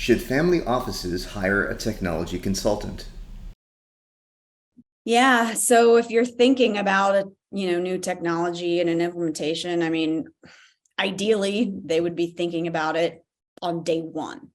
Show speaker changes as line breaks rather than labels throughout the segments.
Should family offices hire a technology consultant?
Yeah. So if you're thinking about new technology and an implementation, I mean, ideally they would be thinking about it on day one.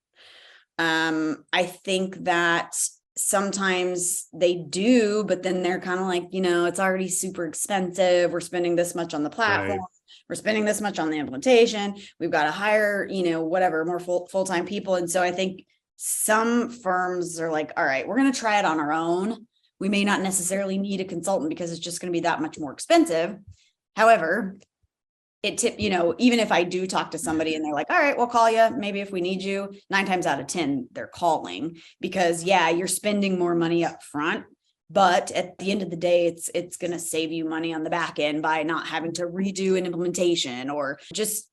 I think that sometimes they do, but then they're kind of like, it's already super expensive. We're spending this much on the platform.
Right.
We're spending this much on the implementation. We've got to hire, whatever, more full-time people. And so I think some firms are like, all right, we're going to try it on our own. We may not necessarily need a consultant because it's just going to be that much more expensive. However, even if I do talk to somebody and they're like, all right, we'll call you maybe if we need you, 9 times out of 10 they're calling, because you're spending more money up front, but at the end of the day it's going to save you money on the back end by not having to redo an implementation, or just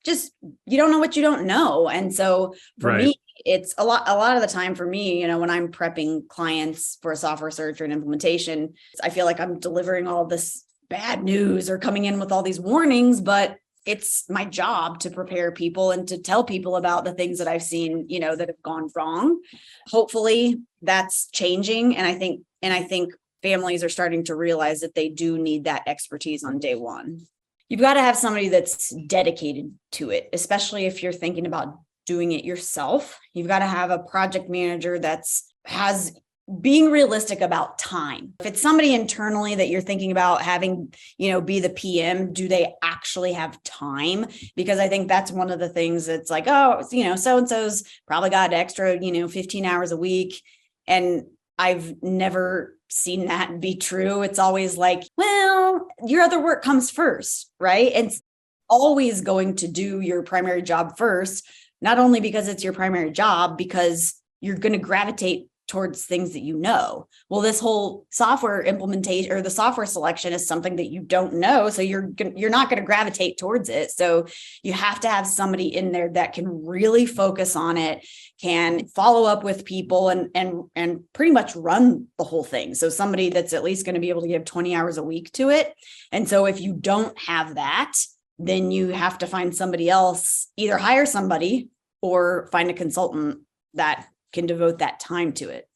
you don't know what you don't know. And so for
Right.
me, it's a lot of the time for me, when I'm prepping clients for a software search or an implementation, I feel like I'm delivering all this bad news or coming in with all these warnings, but it's my job to prepare people and to tell people about the things that I've seen, that have gone wrong. Hopefully that's changing. And I think families are starting to realize that they do need that expertise on day one. You've got to have somebody that's dedicated to it, especially if you're thinking about doing it yourself. You've got to have a project manager has being realistic about time. If it's somebody internally that you're thinking about having, be the PM, do they actually have time? Because I think that's one of the things that's like, oh, so-and-so's probably got extra, 15 hours a week. And I've never seen that be true. It's always like, well, your other work comes first, right? It's always going to do your primary job first, not only because it's your primary job, because you're going to gravitate towards things that well, this whole software implementation or the software selection is something that you don't know, so you're not going to gravitate towards it. So you have to have somebody in there that can really focus on it, can follow up with people, and pretty much run the whole thing. So somebody that's at least going to be able to give 20 hours a week to it. And so if you don't have that, then you have to find somebody else, either hire somebody or find a consultant that can devote that time to it.